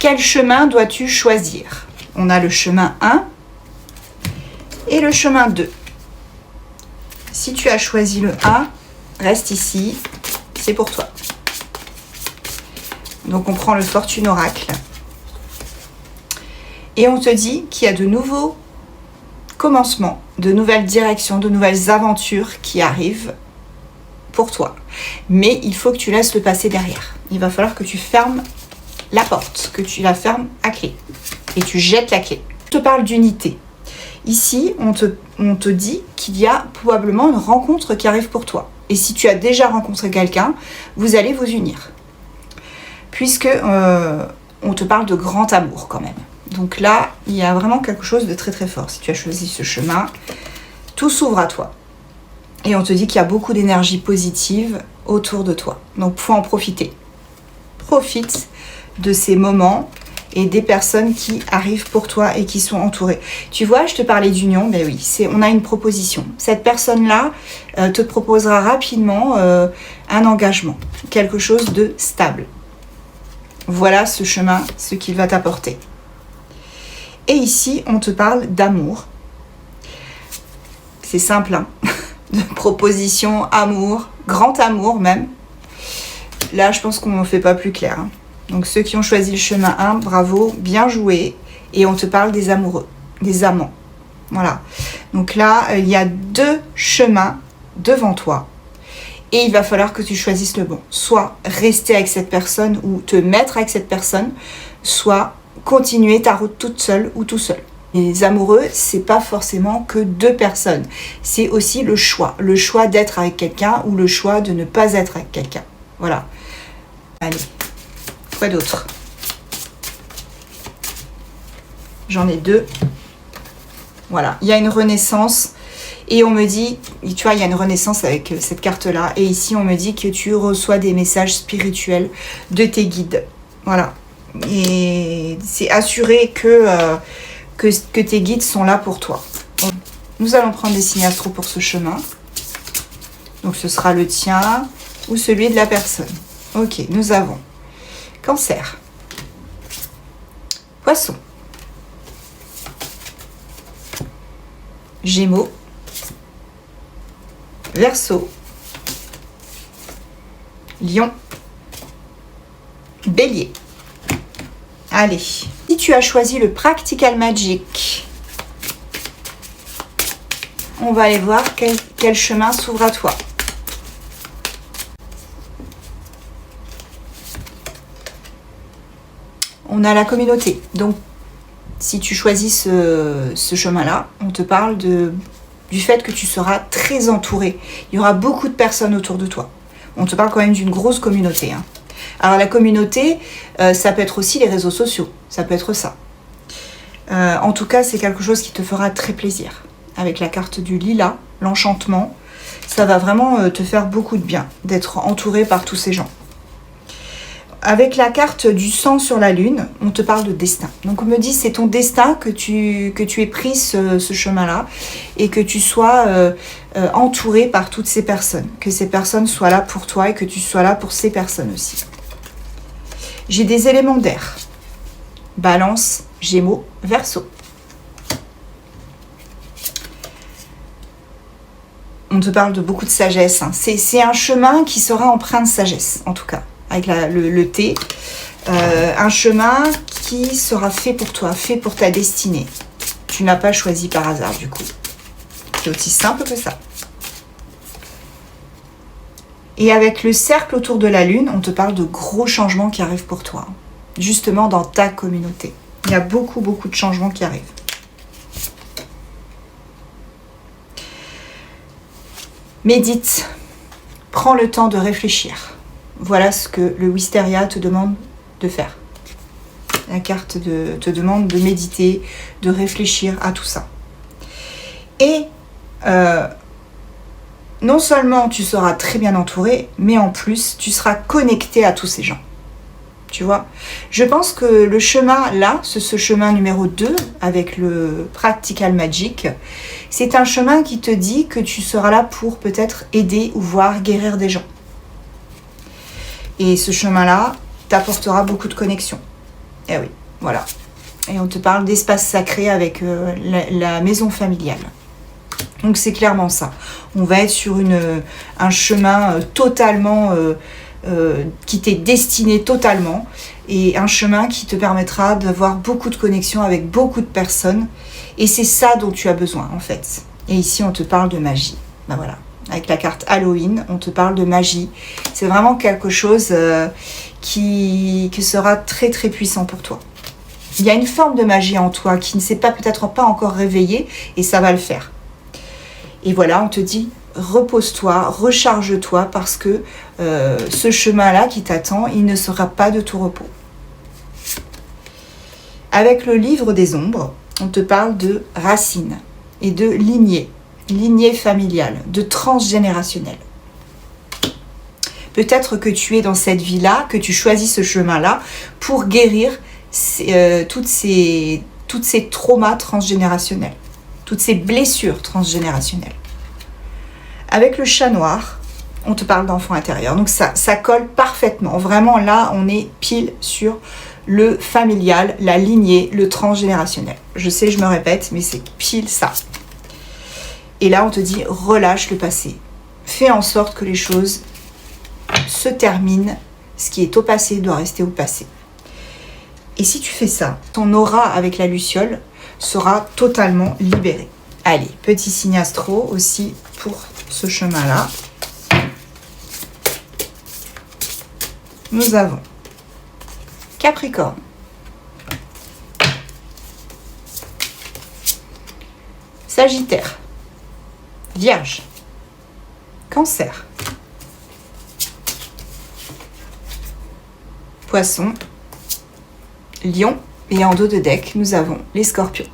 Quel chemin dois-tu choisir? On a le chemin 1 et le chemin 2. Si tu as choisi le 1, reste ici, c'est pour toi. Donc on prend le Fortune Oracle. Et on te dit qu'il y a de nouveaux commencements, de nouvelles directions, de nouvelles aventures qui arrivent pour toi. Mais il faut que tu laisses le passé derrière. Il va falloir que tu fermes la porte, que tu la fermes à clé. Et tu jettes la clé. Je te parle d'unité. Ici, on te dit qu'il y a probablement une rencontre qui arrive pour toi. Et si tu as déjà rencontré quelqu'un, vous allez vous unir. Puisque on te parle de grand amour quand même. Donc là, il y a vraiment quelque chose de très très fort. Si tu as choisi ce chemin, tout s'ouvre à toi. Et on te dit qu'il y a beaucoup d'énergie positive autour de toi. Donc il faut en profiter. Profite de ces moments et des personnes qui arrivent pour toi et qui sont entourées. Tu vois, je te parlais d'union, ben oui, on a une proposition. Cette personne-là te proposera rapidement un engagement, quelque chose de stable. Voilà ce chemin, ce qu'il va t'apporter. Et ici, on te parle d'amour. C'est simple, hein. De proposition, amour, grand amour même. Là, je pense qu'on ne fait pas plus clair, hein. Donc ceux qui ont choisi le chemin 1, bravo, bien joué. Et on te parle des amoureux, des amants. Voilà. Donc là, il y a 2 chemins devant toi. Et il va falloir que tu choisisses le bon. Soit rester avec cette personne ou te mettre avec cette personne, soit continuer ta route toute seule ou tout seul. Les amoureux, c'est pas forcément que 2 personnes. C'est aussi le choix d'être avec quelqu'un ou le choix de ne pas être avec quelqu'un. Voilà. Allez. Quoi d'autre? J'en ai 2. Voilà, il y a une renaissance et on me dit, tu vois, il y a une renaissance avec cette carte-là. Et ici, on me dit que tu reçois des messages spirituels de tes guides. Voilà. Et c'est assuré que tes guides sont là pour toi. Nous allons prendre des signes astro pour ce chemin. Donc, ce sera le tien ou celui de la personne. Ok, nous avons Cancer, Poisson, Gémeaux, Verseau, Lion, Bélier. Allez, si tu as choisi le Practical Magic, on va aller voir quel chemin s'ouvre à toi. On a la communauté. Donc, si tu choisis ce chemin-là, on te parle du fait que tu seras très entouré. Il y aura beaucoup de personnes autour de toi. On te parle quand même d'une grosse communauté, hein. Alors, la communauté, ça peut être aussi les réseaux sociaux. Ça peut être ça. En tout cas, c'est quelque chose qui te fera très plaisir. Avec la carte du lilas, l'enchantement, ça va vraiment te faire beaucoup de bien d'être entouré par tous ces gens. Avec la carte du sang sur la lune, on te parle de destin. Donc on me dit c'est ton destin que tu aies pris ce chemin-là et que tu sois entouré par toutes ces personnes. Que ces personnes soient là pour toi et que tu sois là pour ces personnes aussi. J'ai des éléments d'air. Balance, Gémeaux, Verseau. On te parle de beaucoup de sagesse, hein. C'est un chemin qui sera empreint de sagesse, en tout cas. Avec le thé, un chemin qui sera fait pour toi, fait pour ta destinée. Tu n'as pas choisi par hasard du coup. C'est aussi simple que ça. Et avec le cercle autour de la lune, on te parle de gros changements qui arrivent pour toi. Justement dans ta communauté. Il y a beaucoup de changements qui arrivent. Médite. Prends le temps de réfléchir. Voilà ce que le Wisteria te demande de faire. La carte te demande de méditer, de réfléchir à tout ça. Et non seulement tu seras très bien entouré, mais en plus, tu seras connecté à tous ces gens. Tu vois, je pense que le chemin là, ce chemin numéro 2 avec le Practical Magic, c'est un chemin qui te dit que tu seras là pour peut-être aider ou voir guérir des gens. Et ce chemin-là t'apportera beaucoup de connexion. Eh oui, voilà. Et on te parle d'espace sacré avec la maison familiale. Donc c'est clairement ça. On va être sur un chemin totalement qui t'est destiné totalement, et un chemin qui te permettra d'avoir beaucoup de connexions avec beaucoup de personnes, et c'est ça dont tu as besoin en fait. Et ici on te parle de magie. Ben voilà, avec la carte Halloween, on te parle de magie. C'est vraiment quelque chose qui sera très très puissant pour toi. Il y a une forme de magie en toi qui ne s'est peut-être pas encore réveillée, et ça va le faire. Et voilà, on te dit, repose-toi, recharge-toi, parce que ce chemin-là qui t'attend, il ne sera pas de tout repos. Avec le livre des ombres, on te parle de racines et de lignée familiale, de transgénérationnel. Peut-être que tu es dans cette vie-là, que tu choisis ce chemin-là pour guérir toutes ces traumas transgénérationnels, toutes ces blessures transgénérationnelles. Avec le chat noir, on te parle d'enfant intérieur. Donc ça colle parfaitement. Vraiment, là, on est pile sur le familial, la lignée, le transgénérationnel. Je sais, je me répète, mais c'est pile ça. Et là, on te dit, relâche le passé. Fais en sorte que les choses se terminent. Ce qui est au passé doit rester au passé. Et si tu fais ça, ton aura avec la luciole sera totalement libérée. Allez, petit signe astro aussi pour ce chemin-là. Nous avons Capricorne, Sagittaire, Vierge, Cancer, Poisson, Lion, et en dos de deck, nous avons les Scorpions.